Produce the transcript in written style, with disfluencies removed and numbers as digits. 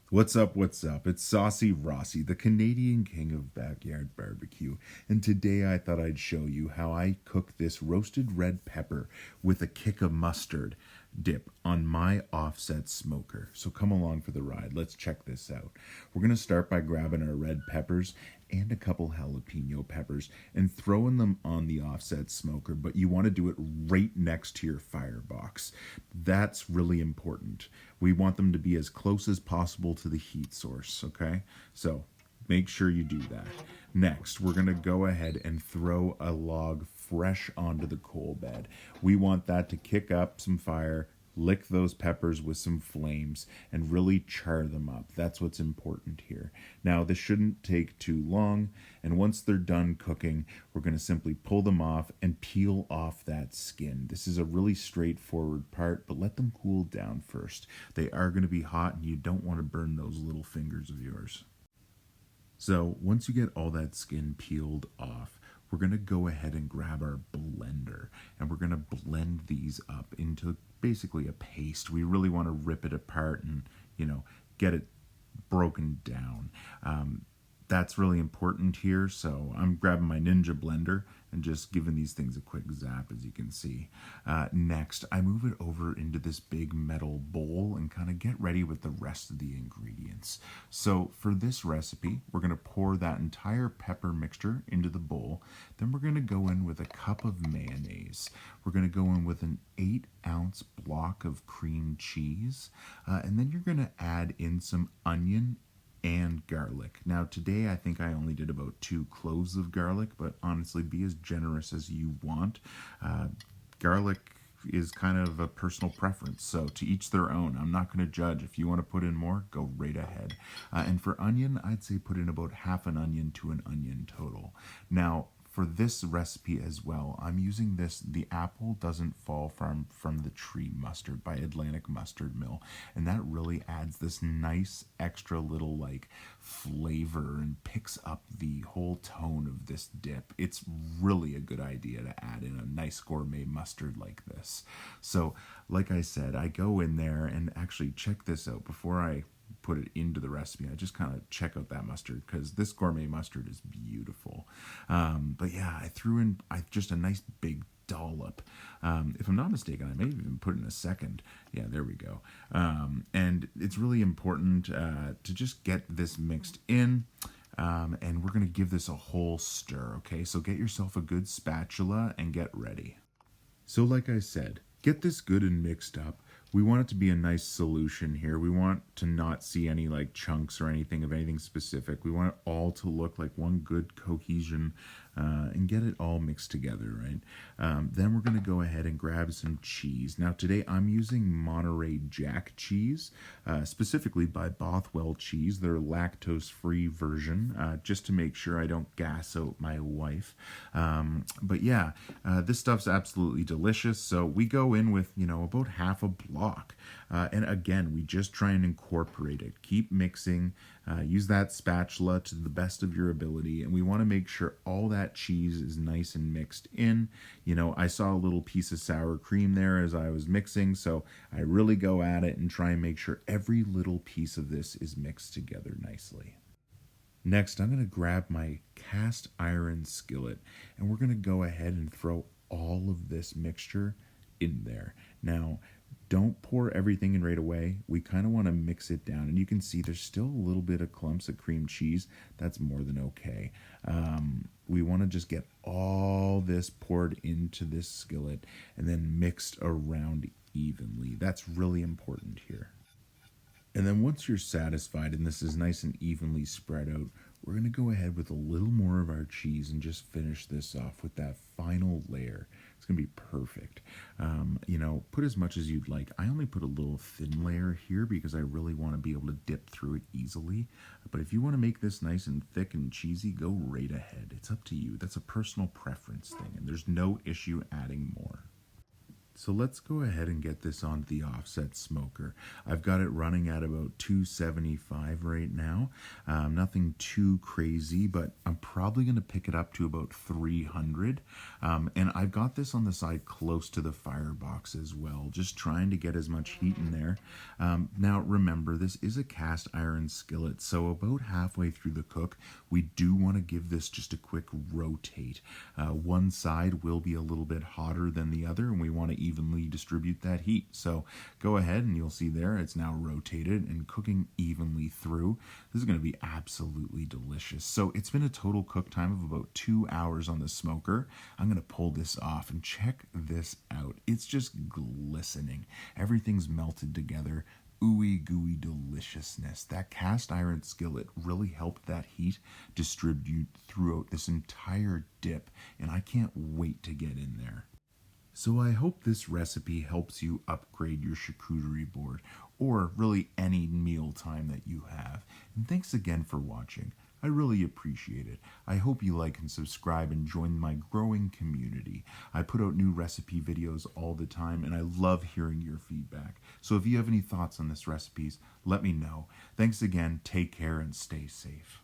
What's up? What's up? It's Saucy Rossy, the Canadian king of backyard barbecue, and today I thought I'd show you how I cook this roasted red pepper with a kick of mustard dip on my offset smoker. So come along for the ride. Let's check this out. We're going to start by grabbing our red peppers and a couple jalapeno peppers and throwing them on the offset smoker, but you want to do it right next to your firebox. That's really important. We want them to be as close as possible to the heat source, okay? So make sure you do that. Next, we're going to go ahead and throw a log fresh onto the coal bed. We want that to kick up some fire, lick those peppers with some flames, and really char them up. That's what's important here. Now, this shouldn't take too long, and once they're done cooking, we're going to simply pull them off and peel off that skin. This is a really straightforward part, but let them cool down first. They are going to be hot, and you don't want to burn those little fingers of yours. So once you get all that skin peeled off, we're going to go ahead and grab our blender and we're going to blend these up into basically a paste. We really want to rip it apart and, get it broken down. That's really important here. So I'm grabbing my Ninja blender and just giving these things a quick zap, as you can see. Next, I move it over into this big metal bowl and kind of get ready with the rest of the ingredients. So for this recipe, we're going to pour that entire pepper mixture into the bowl. Then we're going to go in with a cup of mayonnaise. We're going to go in with an 8-ounce block of cream cheese. And then you're going to add in some onion and garlic. Now today I think I only did about 2 cloves of garlic, but honestly be as generous as you want. Garlic is kind of a personal preference, so to each their own. I'm not going to judge. If you want to put in more, go right ahead. And for onion, I'd say put in about half an onion to an onion total. Now for this recipe as well, I'm using this The Apple Doesn't Fall from the Tree mustard by Atlantic Mustard Mill, and that really adds this nice extra little flavor and picks up the whole tone of this dip. It's really a good idea to add in a nice gourmet mustard like this. So like I said, I go in there and actually check this out before I put it into the recipe. I just kind of check out that mustard because this gourmet mustard is beautiful. But yeah, I threw in just a nice big dollop. If I'm not mistaken, I may have even put in a second. Yeah, there we go. And it's really important to just get this mixed in. And we're going to give this a whole stir, okay? So get yourself a good spatula and get ready. So like I said, get this good and mixed up. We want it to be a nice solution here. We want to not see any chunks or anything of anything specific. We want it all to look like one good cohesion and get it all mixed together, right? Then we're going to go ahead and grab some cheese. Now today I'm using Monterey Jack cheese, specifically by Bothwell Cheese, their lactose-free version, just to make sure I don't gas out my wife. But yeah, this stuff's absolutely delicious. So we go in with, about half a block. And again, we just try and incorporate it. Keep mixing. Use that spatula to the best of your ability. And we want to make sure all that cheese is nice and mixed in. I saw a little piece of sour cream there as I was mixing. So I really go at it and try and make sure every little piece of this is mixed together nicely. Next, I'm going to grab my cast iron skillet and we're going to go ahead and throw all of this mixture in there. Now, don't pour everything in right away. We kind of want to mix it down. And you can see there's still a little bit of clumps of cream cheese. That's more than okay. We want to just get all this poured into this skillet and then mixed around evenly. That's really important here. And then once you're satisfied and this is nice and evenly spread out, we're going to go ahead with a little more of our cheese and just finish this off with that final layer. It's going to be perfect. Put as much as you'd like. I only put a little thin layer here because I really want to be able to dip through it easily. But if you want to make this nice and thick and cheesy, go right ahead. It's up to you. That's a personal preference thing, and there's no issue adding more. So let's go ahead and get this onto the offset smoker. I've got it running at about 275 right now. Nothing too crazy, but I'm probably going to pick it up to about 300. And I've got this on the side close to the firebox as well, just trying to get as much heat in there. Now remember, this is a cast iron skillet, so about halfway through the cook, we do want to give this just a quick rotate. One side will be a little bit hotter than the other, and we want to evenly distribute that heat. So go ahead and you'll see there it's now rotated and cooking evenly through. This is going to be absolutely delicious. So it's been a total cook time of about 2 hours on the smoker. I'm going to pull this off and check this out. It's just glistening. Everything's melted together. Ooey gooey deliciousness. That cast iron skillet really helped that heat distribute throughout this entire dip, and I can't wait to get in there. So I hope this recipe helps you upgrade your charcuterie board, or really any meal time that you have. And thanks again for watching. I really appreciate it. I hope you like and subscribe and join my growing community. I put out new recipe videos all the time, and I love hearing your feedback. So if you have any thoughts on this recipes, let me know. Thanks again, take care, and stay safe.